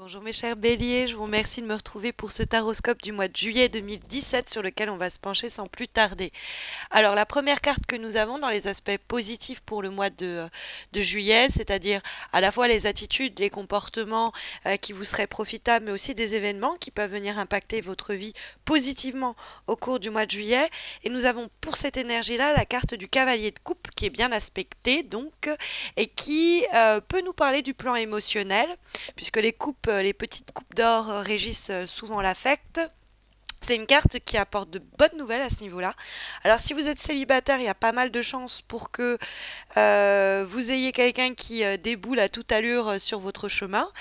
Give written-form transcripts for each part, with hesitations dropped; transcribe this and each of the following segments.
Bonjour mes chers béliers, je vous remercie de me retrouver pour ce taroscope du mois de juillet 2017 sur lequel on va se pencher sans plus tarder. Alors la première carte que nous avons dans les aspects positifs pour le mois de juillet, c'est-à-dire à la fois les attitudes, les comportements qui vous seraient profitables, mais aussi des événements qui peuvent venir impacter votre vie positivement au cours du mois de juillet. Et nous avons pour cette énergie-là la carte du cavalier de coupe qui est bien aspectée donc et qui peut nous parler du plan émotionnel puisque les petites coupes d'or régissent souvent l'affect. C'est une carte qui apporte de bonnes nouvelles à ce niveau-là. Alors si vous êtes célibataire, il y a pas mal de chances pour que vous ayez quelqu'un qui déboule à toute allure sur votre chemin,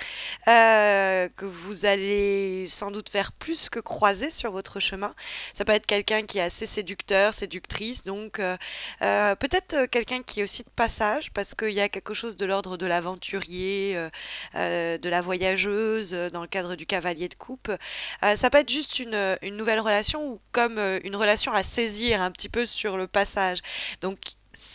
que vous allez sans doute faire plus que croiser sur votre chemin. Ça peut être quelqu'un qui est assez séducteur, séductrice, donc peut-être quelqu'un qui est aussi de passage, parce qu'il y a quelque chose de l'ordre de l'aventurier, de la voyageuse, dans le cadre du cavalier de coupe. Ça peut être juste une nouvelle relation ou comme une relation à saisir un petit peu sur le passage. Donc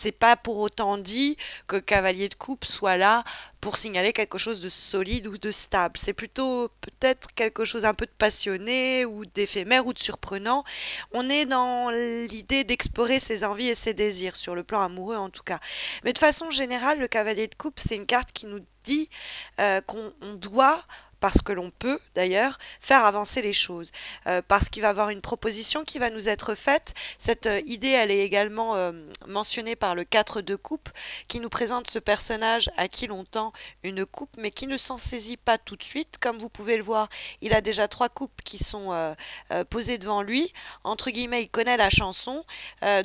c'est pas pour autant dit que le cavalier de coupe soit là pour signaler quelque chose de solide ou de stable. C'est plutôt peut-être quelque chose un peu de passionné ou d'éphémère ou de surprenant. On est dans l'idée d'explorer ses envies et ses désirs, sur le plan amoureux en tout cas. Mais de façon générale, le cavalier de coupe, c'est une carte qui nous dit qu'on doit parce que l'on peut d'ailleurs faire avancer les choses, parce qu'il va y avoir une proposition qui va nous être faite. Cette idée, elle est également mentionnée par le 4 de coupe, qui nous présente ce personnage à qui l'on tend une coupe, mais qui ne s'en saisit pas tout de suite. Comme vous pouvez le voir, il a déjà 3 coupes qui sont posées devant lui. Entre guillemets, il connaît la chanson,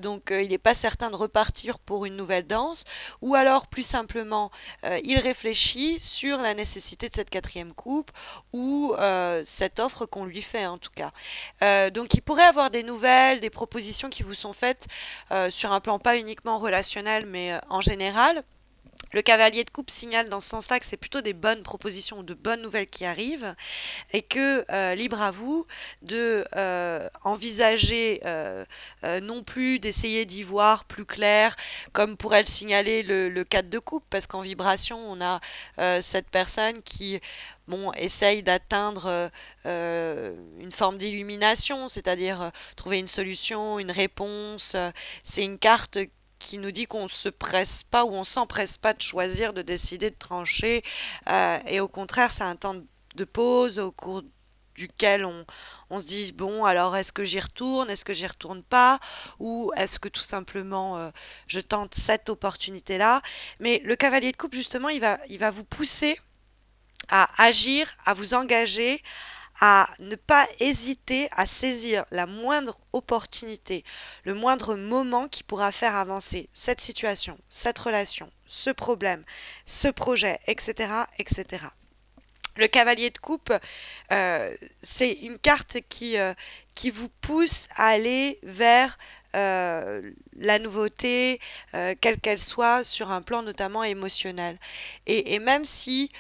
donc il n'est pas certain de repartir pour une nouvelle danse, ou alors plus simplement, il réfléchit sur la nécessité de cette 4e coupe, ou cette offre qu'on lui fait en tout cas. Donc il pourrait avoir des nouvelles, des propositions qui vous sont faites sur un plan pas uniquement relationnel mais en général. Le cavalier de coupe signale dans ce sens-là que c'est plutôt des bonnes propositions ou de bonnes nouvelles qui arrivent et que libre à vous de envisager non plus d'essayer d'y voir plus clair comme pourrait le signaler le 4 de coupe parce qu'en vibration on a cette personne qui essaye d'atteindre une forme d'illumination, c'est-à-dire trouver une solution, une réponse. C'est une carte qui nous dit qu'on ne se presse pas ou on s'empresse pas de choisir, de décider, de trancher. Et au contraire, c'est un temps de pause au cours duquel on se dit, bon, alors est-ce que j'y retourne, est-ce que j'y retourne pas, ou est-ce que tout simplement je tente cette opportunité-là. Mais le cavalier de coupe, justement, il va vous pousser à agir, à vous engager, à ne pas hésiter à saisir la moindre opportunité, le moindre moment qui pourra faire avancer cette situation, cette relation, ce problème, ce projet, etc., etc. Le cavalier de coupe, c'est une carte qui vous pousse à aller vers la nouveauté, quelle qu'elle soit, sur un plan notamment émotionnel. Et même si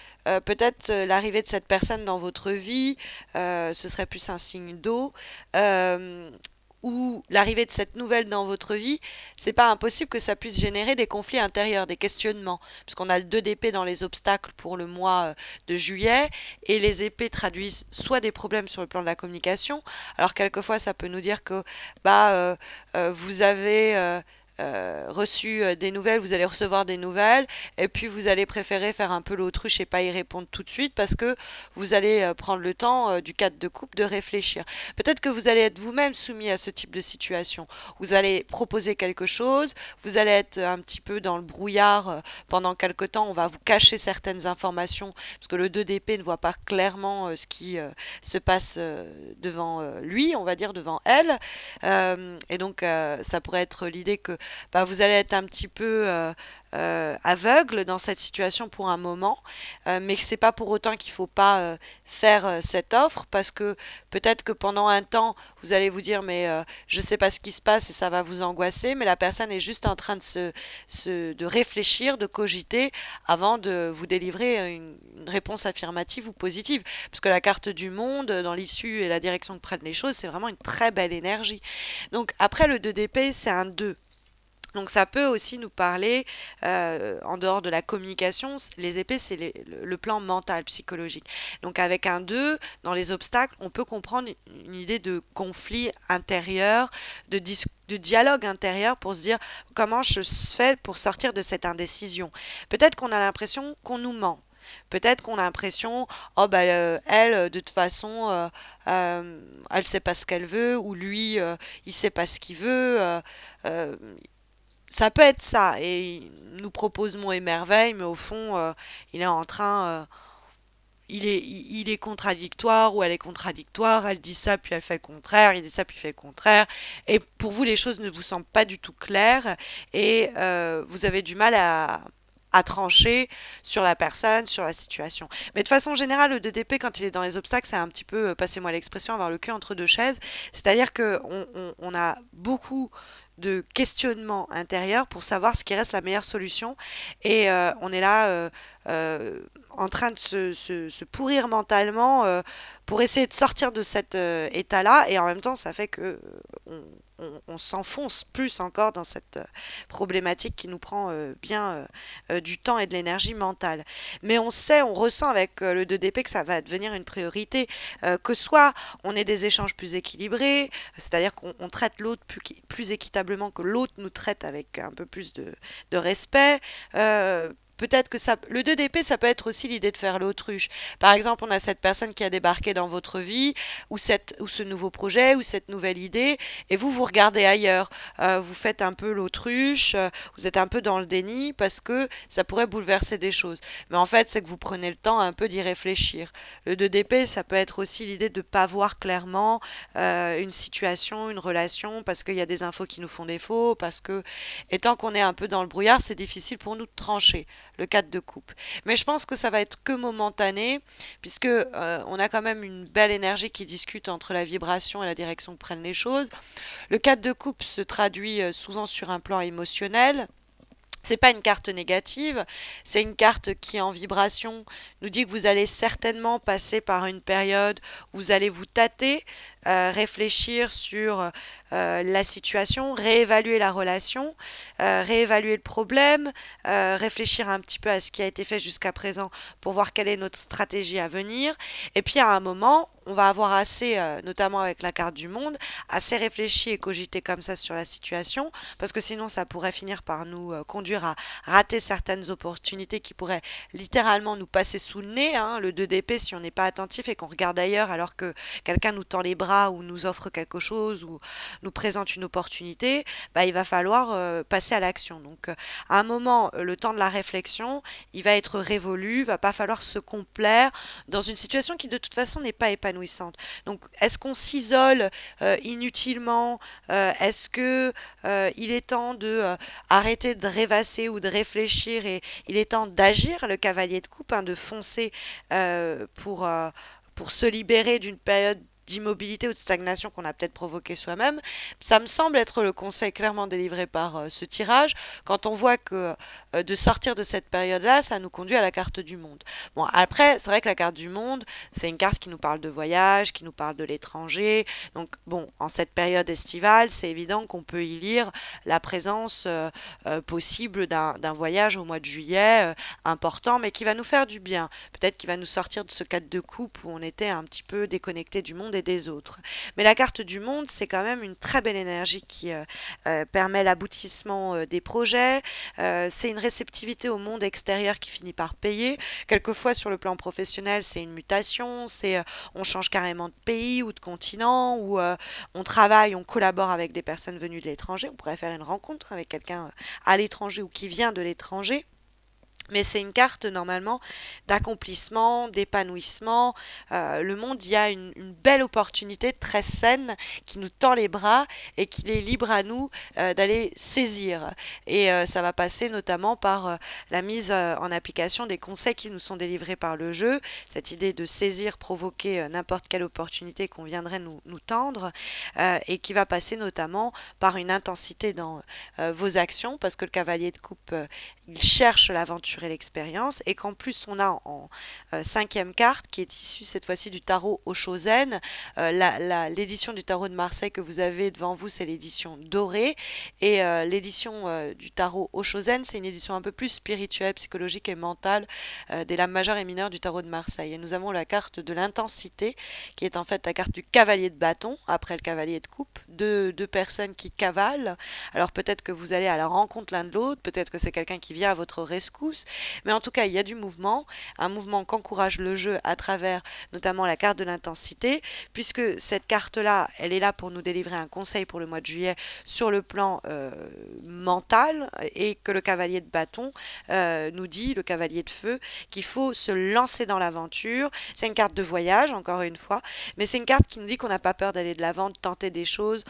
peut-être l'arrivée de cette personne dans votre vie, ce serait plus un signe d'eau, euh, ou l'arrivée de cette nouvelle dans votre vie, c'est pas impossible que ça puisse générer des conflits intérieurs, des questionnements, puisqu'on a le 2 d'épée dans les obstacles pour le mois de juillet, et les épées traduisent soit des problèmes sur le plan de la communication, alors quelquefois ça peut nous dire que vous avez reçu des nouvelles, vous allez recevoir des nouvelles, et puis vous allez préférer faire un peu l'autruche et pas y répondre tout de suite parce que vous allez prendre le temps du 4 de coupe de réfléchir. Peut-être que vous allez être vous-même soumis à ce type de situation. Vous allez proposer quelque chose, vous allez être un petit peu dans le brouillard pendant quelque temps, on va vous cacher certaines informations parce que le 2 d'épée ne voit pas clairement ce qui se passe devant lui, on va dire devant elle. Et donc ça pourrait être l'idée que vous allez être un petit peu aveugle dans cette situation pour un moment, mais c'est pas pour autant qu'il faut pas faire cette offre parce que peut-être que pendant un temps vous allez vous dire mais je sais pas ce qui se passe et ça va vous angoisser, mais la personne est juste en train de réfléchir, de cogiter avant de vous délivrer une réponse affirmative ou positive, parce que la carte du monde dans l'issue et la direction que prennent les choses, c'est vraiment une très belle énergie. Donc après le 2 d'épée, c'est un 2. Donc ça peut aussi nous parler, en dehors de la communication, les épées, c'est le plan mental, psychologique. Donc avec un 2 dans les obstacles, on peut comprendre une idée de conflit intérieur, de dialogue intérieur pour se dire comment je fais pour sortir de cette indécision. Peut-être qu'on a l'impression qu'on nous ment. Peut-être qu'on a l'impression, oh bah elle, de toute façon, elle sait pas ce qu'elle veut, ou lui, il sait pas ce qu'il veut. Euh, Ça peut être ça, et il nous propose Monts et Merveilles, mais au fond, il est en train, il est contradictoire ou elle est contradictoire, elle dit ça puis elle fait le contraire, il dit ça puis il fait le contraire, et pour vous les choses ne vous semblent pas du tout claires, et vous avez du mal à trancher sur la personne, sur la situation. Mais de façon générale, le DDP, quand il est dans les obstacles, c'est un petit peu, passez-moi l'expression, avoir le cul entre deux chaises. C'est-à-dire que on a beaucoup de questionnement intérieur pour savoir ce qui reste la meilleure solution. Et on est là en train de se pourrir mentalement pour essayer de sortir de cet état-là. Et en même temps, ça fait que on s'enfonce plus encore dans cette problématique qui nous prend bien du temps et de l'énergie mentale. Mais on sait, on ressent avec le 2DP que ça va devenir une priorité, que soit on ait des échanges plus équilibrés, c'est-à-dire qu'on traite l'autre plus équitablement, que l'autre nous traite avec un peu plus de respect. Peut-être que ça, le 2DP, ça peut être aussi l'idée de faire l'autruche. Par exemple, on a cette personne qui a débarqué dans votre vie, ou ce nouveau projet, ou cette nouvelle idée, et vous regardez ailleurs. Vous faites un peu l'autruche, vous êtes un peu dans le déni, parce que ça pourrait bouleverser des choses. Mais en fait, c'est que vous prenez le temps un peu d'y réfléchir. Le 2DP, ça peut être aussi l'idée de ne pas voir clairement une situation, une relation, parce qu'il y a des infos qui nous font défaut, parce que, et tant qu'on est un peu dans le brouillard, c'est difficile pour nous de trancher le 4 de coupe. Mais je pense que ça va être que momentané, puisque on a quand même une belle énergie qui discute entre la vibration et la direction que prennent les choses. Le 4 de coupe se traduit souvent sur un plan émotionnel. C'est pas une carte négative, c'est une carte qui en vibration nous dit que vous allez certainement passer par une période où vous allez vous tâter, réfléchir sur la situation, réévaluer la relation, réévaluer le problème, réfléchir un petit peu à ce qui a été fait jusqu'à présent pour voir quelle est notre stratégie à venir. Et puis à un moment, on va avoir assez, notamment avec la carte du monde, assez réfléchi et cogité comme ça sur la situation, parce que sinon ça pourrait finir par nous conduire à rater certaines opportunités qui pourraient littéralement nous passer sous le nez, hein, le 2DP, si on n'est pas attentif et qu'on regarde ailleurs alors que quelqu'un nous tend les bras ou nous offre quelque chose ou nous présente une opportunité, bah, il va falloir passer à l'action. Donc à un moment, le temps de la réflexion, il va être révolu, il va pas falloir se complaire dans une situation qui de toute façon n'est pas épanouissante. Donc est-ce qu'on s'isole inutilement? Est-ce que il est temps de arrêter de rêvasser ou de réfléchir et il est temps d'agir, le cavalier de coupe, hein, de foncer pour se libérer d'une période d'immobilité ou de stagnation qu'on a peut-être provoqué soi-même. Ça me semble être le conseil clairement délivré par ce tirage, quand on voit que de sortir de cette période-là, ça nous conduit à la carte du monde. Bon, après, c'est vrai que la carte du monde, c'est une carte qui nous parle de voyage, qui nous parle de l'étranger. Donc, bon, en cette période estivale, c'est évident qu'on peut y lire la présence possible d'un voyage au mois de juillet important, mais qui va nous faire du bien. Peut-être qu'il va nous sortir de ce cadre de coupe où on était un petit peu déconnecté du monde et des autres. Mais la carte du monde, c'est quand même une très belle énergie qui permet l'aboutissement des projets. C'est une réceptivité au monde extérieur qui finit par payer. Quelquefois, sur le plan professionnel, c'est une mutation, c'est on change carrément de pays ou de continent, ou on travaille, on collabore avec des personnes venues de l'étranger. On pourrait faire une rencontre avec quelqu'un à l'étranger ou qui vient de l'étranger. Mais c'est une carte normalement d'accomplissement, d'épanouissement. Le monde, il y a une belle opportunité très saine qui nous tend les bras et qu'il est libre à nous d'aller saisir. Et ça va passer notamment par la mise en application des conseils qui nous sont délivrés par le jeu. Cette idée de saisir, provoquer n'importe quelle opportunité qu'on viendrait nous tendre et qui va passer notamment par une intensité dans vos actions parce que le cavalier de coupe, il cherche l'aventure clôturer l'expérience, et qu'en plus on a en cinquième carte, qui est issue cette fois-ci du tarot Oshozen. L'édition du tarot de Marseille que vous avez devant vous, c'est l'édition dorée, et l'édition du tarot Oshozen, c'est une édition un peu plus spirituelle, psychologique et mentale des lames majeures et mineures du tarot de Marseille. Et nous avons la carte de l'intensité, qui est en fait la carte du cavalier de bâton, après le cavalier de coupe, deux personnes qui cavalent. Alors peut-être que vous allez à la rencontre l'un de l'autre, peut-être que c'est quelqu'un qui vient à votre rescousse, mais en tout cas il y a du mouvement, un mouvement qu'encourage le jeu à travers notamment la carte de l'intensité, puisque cette carte-là, elle est là pour nous délivrer un conseil pour le mois de juillet sur le plan mental, et que le cavalier de bâton nous dit, le cavalier de feu, qu'il faut se lancer dans l'aventure. C'est une carte de voyage, encore une fois, mais c'est une carte qui nous dit qu'on n'a pas peur d'aller de l'avant, de tenter des choses.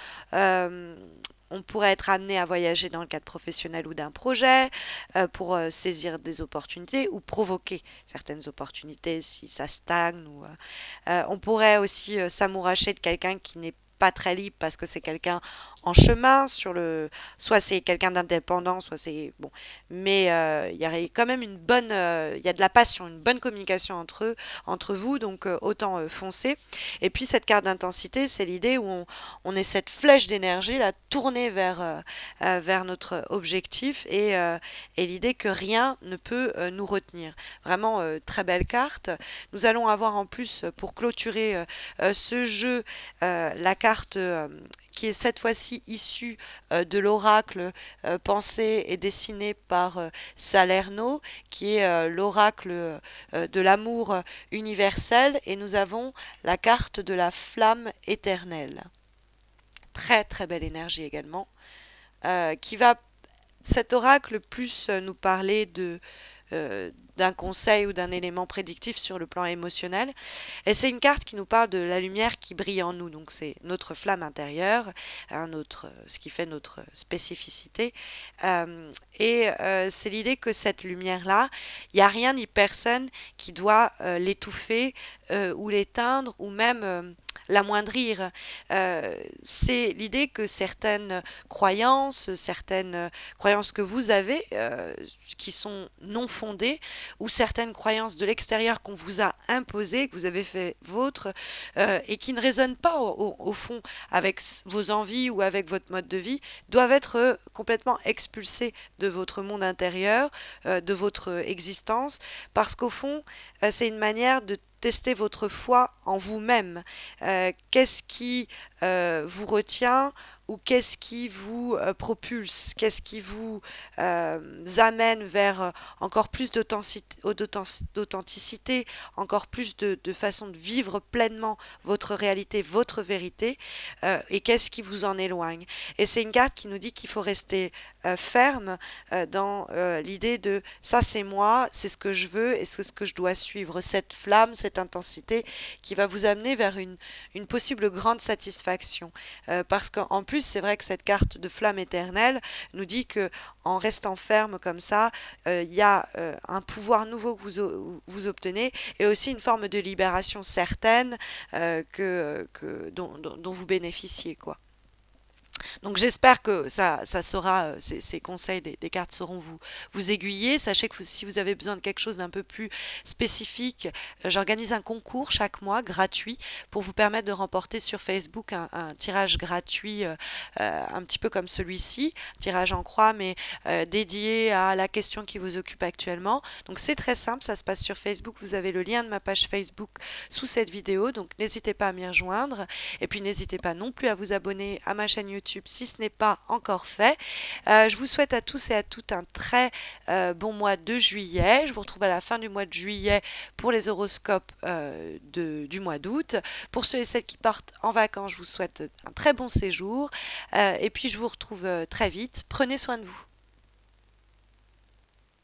On pourrait être amené à voyager dans le cadre professionnel ou d'un projet pour saisir des opportunités ou provoquer certaines opportunités si ça stagne. On pourrait aussi s'amouracher de quelqu'un qui n'est pas très libre parce que c'est quelqu'un en chemin soit c'est quelqu'un d'indépendant, soit c'est bon, mais il y a quand même une bonne il y a de la passion, une bonne communication entre vous, donc autant foncer. Et puis cette carte d'intensité, c'est l'idée où on est cette flèche d'énergie là tournée vers notre objectif, et l'idée que rien ne peut nous retenir. Vraiment très belle carte. Nous allons avoir en plus, pour clôturer ce jeu, la carte qui est cette fois-ci issue de l'oracle pensé et dessiné par Salerno, qui est l'oracle de l'amour universel, et nous avons la carte de la flamme éternelle. Très très belle énergie également, qui va, cet oracle, plus nous parler d'un conseil ou d'un élément prédictif sur le plan émotionnel. Et c'est une carte qui nous parle de la lumière qui brille en nous. Donc c'est notre flamme intérieure, ce qui fait notre spécificité. C'est l'idée que cette lumière-là, il n'y a rien ni personne qui doit l'étouffer ou l'éteindre ou même l'amoindrir. C'est l'idée que certaines croyances que vous avez, qui sont non fondées, ou certaines croyances de l'extérieur qu'on vous a imposées, que vous avez fait vôtres, et qui ne résonnent pas au fond avec vos envies ou avec votre mode de vie, doivent être complètement expulsées de votre monde intérieur, de votre existence, parce qu'au fond, c'est une manière de tester votre foi en vous-même. Qu'est-ce qui vous retient, ou qu'est-ce qui vous propulse, qu'est-ce qui vous amène vers encore plus d'authenticité, encore plus de façon de vivre pleinement votre réalité, votre vérité, et qu'est-ce qui vous en éloigne. Et c'est une carte qui nous dit qu'il faut rester ferme dans l'idée de ça c'est moi, c'est ce que je veux et c'est ce que je dois suivre, cette flamme, cette intensité qui va vous amener vers une possible grande satisfaction. Parce qu'en plus, c'est vrai que cette carte de flamme éternelle nous dit que en restant ferme comme ça, il y a un pouvoir nouveau que vous obtenez, et aussi une forme de libération certaine dont vous bénéficiez, quoi. Donc j'espère que ces conseils des cartes sauront vous aiguiller. Sachez que si vous avez besoin de quelque chose d'un peu plus spécifique, j'organise un concours chaque mois gratuit pour vous permettre de remporter sur Facebook un tirage gratuit, un petit peu comme celui-ci, tirage en croix, mais dédié à la question qui vous occupe actuellement. Donc c'est très simple, ça se passe sur Facebook. Vous avez le lien de ma page Facebook sous cette vidéo, donc n'hésitez pas à m'y rejoindre. Et puis n'hésitez pas non plus à vous abonner à ma chaîne YouTube si ce n'est pas encore fait. Je vous souhaite à tous et à toutes un très bon mois de juillet. Je vous retrouve à la fin du mois de juillet pour les horoscopes du mois d'août. Pour ceux et celles qui partent en vacances, je vous souhaite un très bon séjour. Et puis je vous retrouve très vite. Prenez soin de vous.